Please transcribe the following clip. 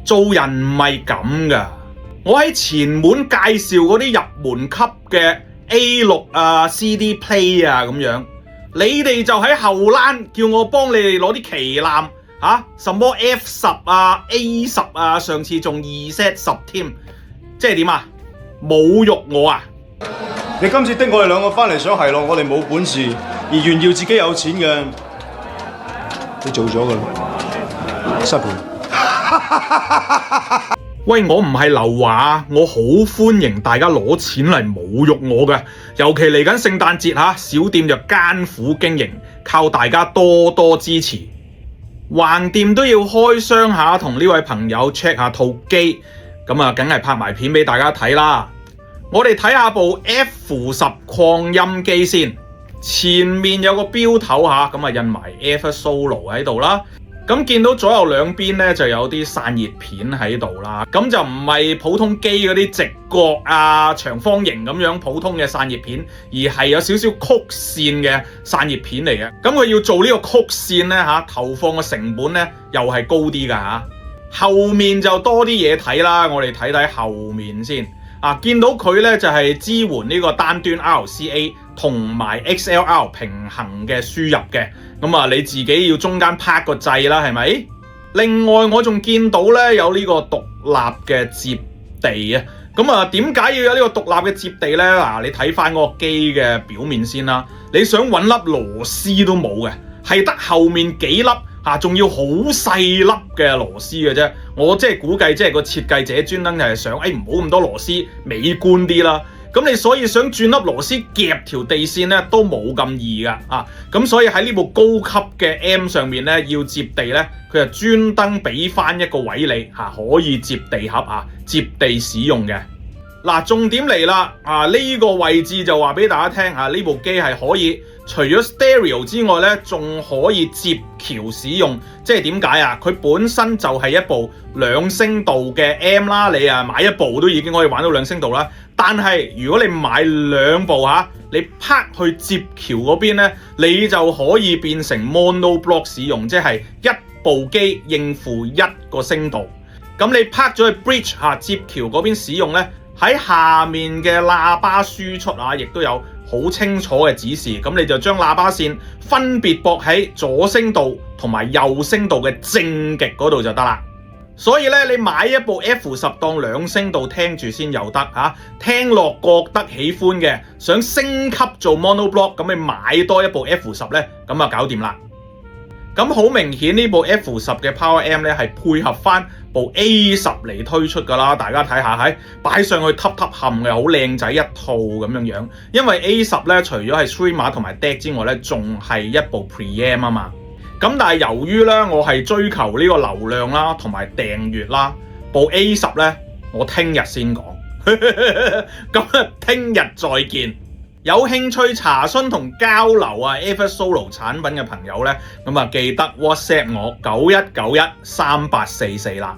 做人唔係咁噶。我喺前門介紹嗰啲入門級嘅 A6 啊、CD Play 啊咁樣，你哋就喺後欄叫我幫你哋攞啲旗艦什麼 F10 啊、A10 啊，上次仲2set 10添，即係點啊？侮辱我啊！你今次的我哋兩個翻嚟想係咯，我哋冇本事而炫耀自己有錢嘅，你做咗噶啦，失陪。喂，我唔係流話，我好歡迎大家攞錢嚟侮辱我嘅，尤其嚟緊聖誕節小店就艱苦經營，靠大家多多支持。橫掂都要開箱下，同呢位朋友 check 下套機，咁啊，梗係拍埋片俾大家睇啦。我哋睇下部 F10 擴音機先，前面有個標頭咁啊印埋 Air Solo 喺度啦。咁見到左右兩邊咧就有啲散熱片喺度啦，咁就唔係普通機嗰啲直角啊、長方形咁樣普通嘅散熱片，而係有少少曲線嘅散熱片嚟嘅。咁佢要做呢個曲線咧投放嘅成本咧又係高啲噶後面就多啲嘢睇啦，我哋睇睇後面先。見到佢咧就係支援呢個單端 RCA 同埋 XLR 平衡嘅輸入嘅，咁啊你自己要中間拍個掣啦，係咪？另外我仲見到咧有呢個獨立嘅接地啊，咁啊點解要有呢個獨立嘅接地咧？你睇翻嗰個機嘅表面先啦，你想揾粒螺絲都冇嘅，係得後面幾粒。仲要好細粒嘅螺絲嘅啫，我即係估計，即係個設計者專登就係想，唔好咁多螺絲，美觀啲啦。咁你所以想轉粒螺絲夾條地線咧，都冇咁易噶咁所以喺呢部高級嘅 M 上面咧，要接地咧，佢就專登俾翻一個位你可以接地盒接地使用嘅。重點嚟啦，呢個位置就話俾大家聽呢部機係可以除咗 stereo 之外咧，仲可以接橋使用。即係點解啊？佢本身就係一部兩聲道嘅 M 啦，你買一部都已經可以玩到兩聲道啦。但係如果你買兩部你拍去接橋嗰邊咧，你就可以變成 mono block 使用，即係一部機應付一個聲道。咁你拍咗去 bridge 接橋嗰邊使用咧，喺下面嘅喇叭輸出亦都有好清楚嘅指示，咁你就將喇叭線分別駁喺左聲道同埋右聲道嘅正極嗰度就得啦。所以咧，你買一部 F10當兩聲道聽住先有得聽落覺得喜歡嘅，想升級做 mono block， 咁你買多一部 F10咧，咁啊搞掂啦。咁好明顯呢部 F10嘅 Power M 咧係配合翻部 A10 嚟推出噶啦，大家睇下擺上去揼揼冚嘅，好靚仔一套咁樣。因為 A10 咧除咗係 Streamer 同埋 DAC 之外咧，仲係一部 Preamp 啊嘛。咁但係由於咧我係追求呢個流量啦，同埋訂閱啦，部 A10 咧我聽日先講。咁聽日再見。有興趣查詢同交流Air Solo 產品嘅朋友咧，咁記得 WhatsApp 我91913844啦。